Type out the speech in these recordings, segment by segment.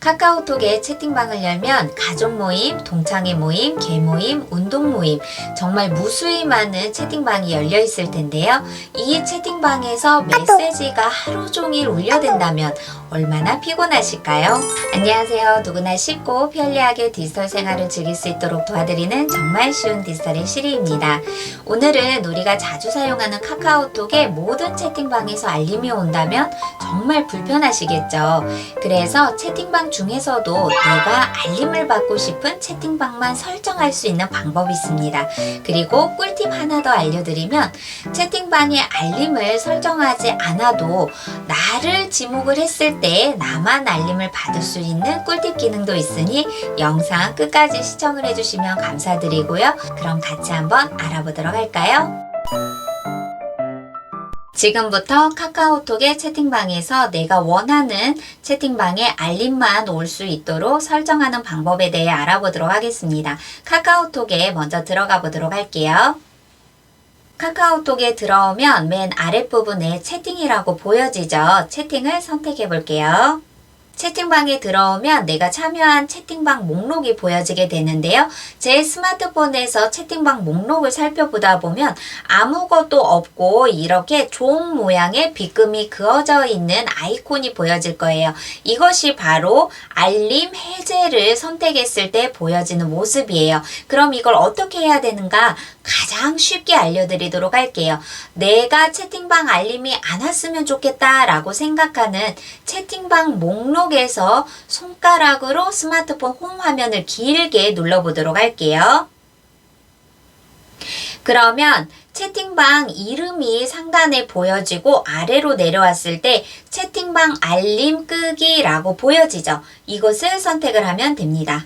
카카오톡에 채팅방을 열면 가족 모임, 동창회 모임, 개 모임, 운동 모임 정말 무수히 많은 채팅방이 열려 있을 텐데요. 이 채팅방에서 메시지가 하루 종일 울려댄다면 얼마나 피곤하실까요? 안녕하세요. 누구나 쉽고 편리하게 디지털 생활을 즐길 수 있도록 도와드리는 정말 쉬운 디지털의 시리입니다. 오늘은 우리가 자주 사용하는 카카오톡의 모든 채팅방에서 알림이 온다면 정말 불편하시겠죠. 그래서 채팅방 중에서도 내가 알림을 받고 싶은 채팅방만 설정할 수 있는 방법이 있습니다. 그리고 꿀팁 하나 더 알려드리면 채팅방에 알림을 설정하지 않아도 나를 지목을 했을 때 나만 알림을 받을 수 있는 꿀팁 기능도 있으니 영상 끝까지 시청을 해주시면 감사드리고요. 그럼 같이 한번 알아보도록 할까요? 지금부터 카카오톡의 채팅방에서 내가 원하는 채팅방에 알림만 올 수 있도록 설정하는 방법에 대해 알아보도록 하겠습니다. 카카오톡에 먼저 들어가 보도록 할게요. 카카오톡에 들어오면 맨 아랫부분에 채팅이라고 보여지죠? 채팅을 선택해 볼게요. 채팅방에 들어오면 내가 참여한 채팅방 목록이 보여지게 되는데요. 제 스마트폰에서 채팅방 목록을 살펴보다 보면 아무것도 없고 이렇게 종 모양의 빗금이 그어져 있는 아이콘이 보여질 거예요. 이것이 바로 알림 해제를 선택했을 때 보여지는 모습이에요. 그럼 이걸 어떻게 해야 되는가? 가장 쉽게 알려드리도록 할게요. 내가 채팅방 알림이 안 왔으면 좋겠다 라고 생각하는 채팅방 목록에서 손가락으로 스마트폰 홈 화면을 길게 눌러보도록 할게요. 그러면 채팅방 이름이 상단에 보여지고 아래로 내려왔을 때 채팅방 알림 끄기라고 보여지죠. 이것을 선택을 하면 됩니다.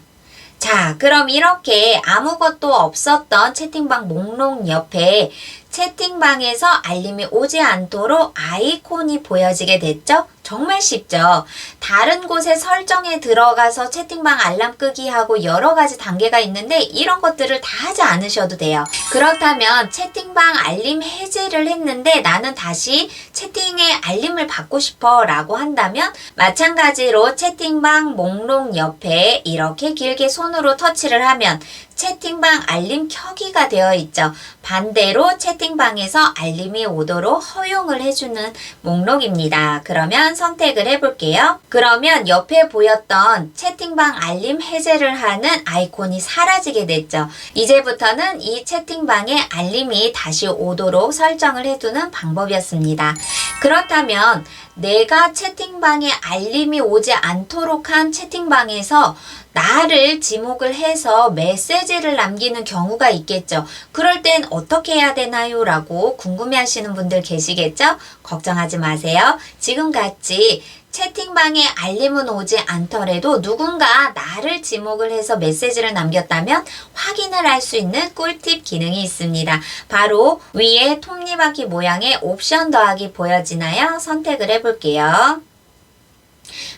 자, 그럼 이렇게 아무것도 없었던 채팅방 목록 옆에 채팅방에서 알림이 오지 않도록 아이콘이 보여지게 됐죠? 정말 쉽죠? 다른 곳에 설정에 들어가서 채팅방 알람 끄기 하고 여러 가지 단계가 있는데 이런 것들을 다 하지 않으셔도 돼요. 그렇다면 채팅방 알림 해제를 했는데 나는 다시 채팅에 알림을 받고 싶어 라고 한다면 마찬가지로 채팅방 목록 옆에 이렇게 길게 손으로 터치를 하면 채팅방 알림 켜기가 되어 있죠. 반대로 채팅방에서 알림이 오도록 허용을 해주는 목록입니다. 그러면 선택을 해볼게요. 그러면 옆에 보였던 채팅방 알림 해제를 하는 아이콘이 사라지게 됐죠. 이제부터는 이 채팅방에 알림이 다시 오도록 설정을 해두는 방법이었습니다. 그렇다면 내가 채팅방에 알림이 오지 않도록 한 채팅방에서 나를 지목을 해서 메시지를 남기는 경우가 있겠죠. 그럴 땐 어떻게 해야 되나요? 라고 궁금해 하시는 분들 계시겠죠? 걱정하지 마세요. 지금같이 채팅방에 알림은 오지 않더라도 누군가 나를 지목을 해서 메시지를 남겼다면 확인을 할 수 있는 꿀팁 기능이 있습니다. 바로 위에 톱니바퀴 모양의 옵션 더하기 보여지나요? 선택을 해볼게요.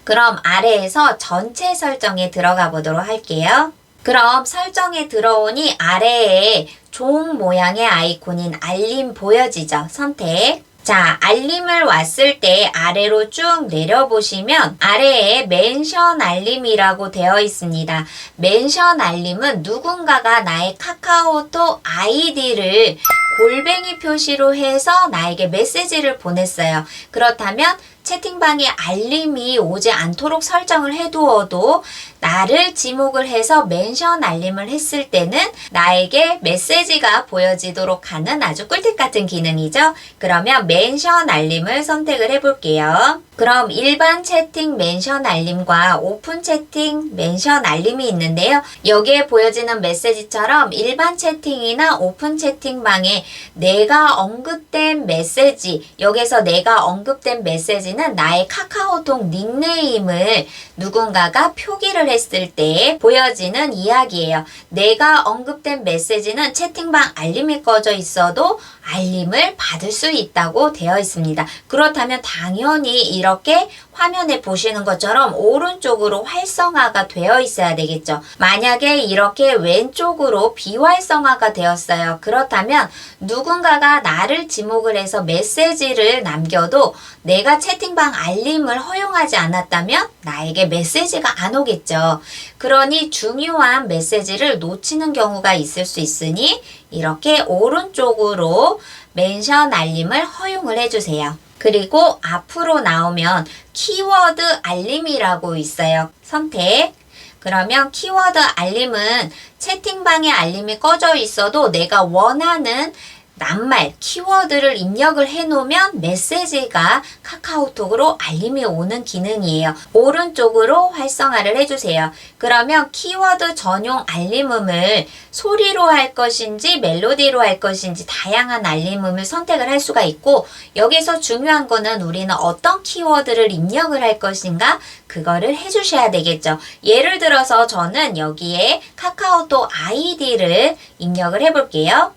그럼 아래에서 전체 설정에 들어가 보도록 할게요. 그럼 설정에 들어오니 아래에 종 모양의 아이콘인 알림 보여지죠? 선택. 자, 알림을 왔을 때 아래로 쭉 내려보시면 아래에 멘션 알림이라고 되어 있습니다. 멘션 알림은 누군가가 나의 카카오톡 아이디를 골뱅이 표시로 해서 나에게 메시지를 보냈어요. 그렇다면 채팅방에 알림이 오지 않도록 설정을 해두어도 나를 지목을 해서 멘션 알림을 했을 때는 나에게 메시지가 보여지도록 하는 아주 꿀팁 같은 기능이죠. 그러면 멘션 알림을 선택을 해볼게요. 그럼 일반 채팅 멘션 알림과 오픈 채팅 멘션 알림이 있는데요. 여기에 보여지는 메시지처럼 일반 채팅이나 오픈 채팅방에 내가 언급된 메시지, 여기서 내가 언급된 메시지는 나의 카카오톡 닉네임을 누군가가 표기를 했을 때 보여지는 이야기예요. 내가 언급된 메시지는 채팅방 알림이 꺼져 있어도 알림을 받을 수 있다고 되어 있습니다. 그렇다면 당연히 이렇게 화면에 보시는 것처럼 오른쪽으로 활성화가 되어 있어야 되겠죠. 만약에 이렇게 왼쪽으로 비활성화가 되었어요. 그렇다면 누군가가 나를 지목을 해서 메시지를 남겨도 내가 채팅방 알림을 허용하지 않았다면 나에게 메시지가 안 오겠죠. 그러니 중요한 메시지를 놓치는 경우가 있을 수 있으니 이렇게 오른쪽으로 멘션 알림을 허용을 해주세요. 그리고 앞으로 나오면 키워드 알림이라고 있어요. 선택. 그러면 키워드 알림은 채팅방에 알림이 꺼져 있어도 내가 원하는 낱말, 키워드를 입력을 해놓으면 메시지가 카카오톡으로 알림이 오는 기능이에요. 오른쪽으로 활성화를 해주세요. 그러면 키워드 전용 알림음을 소리로 할 것인지 멜로디로 할 것인지 다양한 알림음을 선택을 할 수가 있고, 여기서 중요한 거는 우리는 어떤 키워드를 입력을 할 것인가 그거를 해주셔야 되겠죠. 예를 들어서 저는 여기에 카카오톡 아이디를 입력을 해볼게요.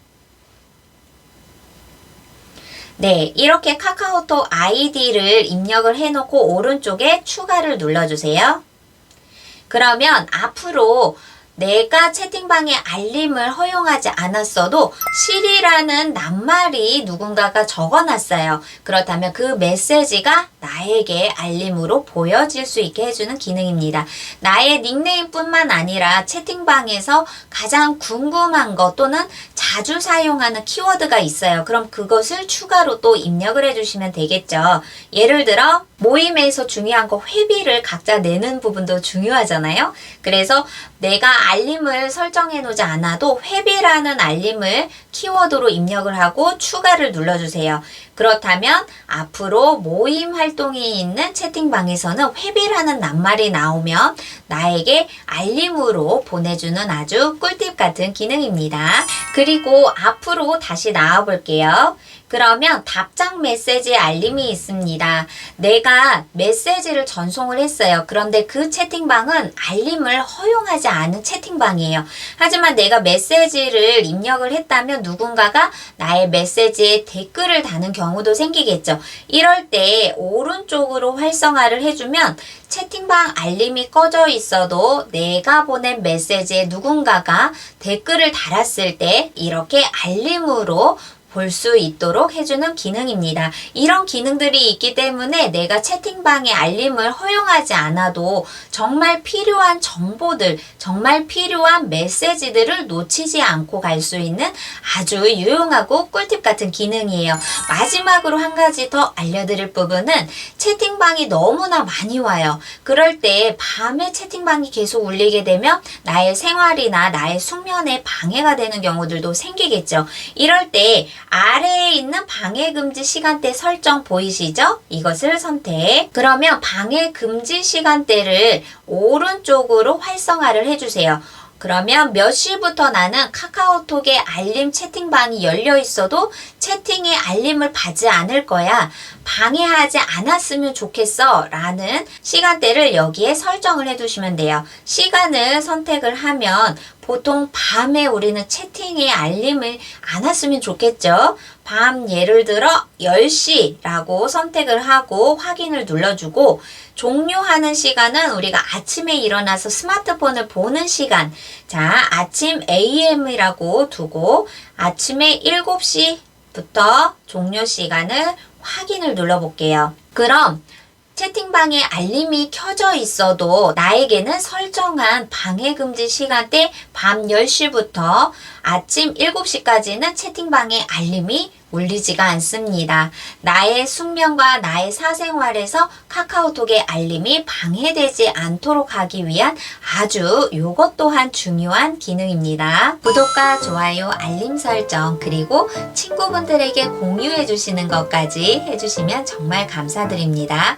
네, 이렇게 카카오톡 아이디를 입력을 해놓고 오른쪽에 추가를 눌러주세요. 그러면 앞으로 내가 채팅방에 알림을 허용하지 않았어도 실이라는 낱말이 누군가가 적어놨어요. 그렇다면 그 메시지가 나에게 알림으로 보여질 수 있게 해주는 기능입니다. 나의 닉네임뿐만 아니라 채팅방에서 가장 궁금한 것 또는 자주 사용하는 키워드가 있어요. 그럼 그것을 추가로 또 입력을 해주시면 되겠죠. 예를 들어 모임에서 중요한 거 회비를 각자 내는 부분도 중요하잖아요. 그래서 내가 알림을 설정해 놓지 않아도 회비라는 알림을 키워드로 입력을 하고 추가를 눌러주세요. 그렇다면 앞으로 모임 활동이 있는 채팅방에서는 회비라는 낱말이 나오면 나에게 알림으로 보내주는 아주 꿀팁 같은 기능입니다. 그리고 앞으로 다시 나와 볼게요. 그러면 답장 메시지 알림이 있습니다. 내가 메시지를 전송을 했어요. 그런데 그 채팅방은 알림을 허용하지 않은 채팅방이에요. 하지만 내가 메시지를 입력을 했다면 누군가가 나의 메시지에 댓글을 다는 경우도 생기겠죠. 이럴 때 오른쪽으로 활성화를 해주면 채팅방 알림이 꺼져 있어도 내가 보낸 메시지에 누군가가 댓글을 달았을 때 이렇게 알림으로 볼 수 있도록 해주는 기능입니다. 이런 기능들이 있기 때문에 내가 채팅방에 알림을 허용하지 않아도 정말 필요한 정보들, 정말 필요한 메시지들을 놓치지 않고 갈 수 있는 아주 유용하고 꿀팁 같은 기능이에요. 마지막으로 한 가지 더 알려드릴 부분은 채팅방이 너무나 많이 와요. 그럴 때 밤에 채팅방이 계속 울리게 되면 나의 생활이나 나의 숙면에 방해가 되는 경우들도 생기겠죠. 이럴 때 아래에 있는 방해금지 시간대 설정 보이시죠? 이것을 선택. 그러면 방해금지 시간대를 오른쪽으로 활성화를 해주세요. 그러면 몇 시부터 나는 카카오톡에 알림 채팅방이 열려 있어도 채팅에 알림을 받지 않을 거야. 방해하지 않았으면 좋겠어 라는 시간대를 여기에 설정을 해두시면 돼요. 시간을 선택을 하면 보통 밤에 우리는 채팅에 알림을 안 왔으면 좋겠죠. 밤 예를 들어 10시라고 선택을 하고 확인을 눌러주고, 종료하는 시간은 우리가 아침에 일어나서 스마트폰을 보는 시간, 자 아침 AM이라고 두고 아침에 7시부터 종료 시간을 확인을 눌러볼게요. 그럼 채팅방에 알림이 켜져 있어도 나에게는 설정한 방해금지 시간대 밤 10시부터 아침 7시까지는 채팅방에 알림이 울리지가 않습니다. 나의 숙면과 나의 사생활에서 카카오톡의 알림이 방해되지 않도록 하기 위한 아주 요것 또한 중요한 기능입니다. 구독과 좋아요, 알림 설정, 그리고 친구분들에게 공유해 주시는 것까지 해주시면 정말 감사드립니다.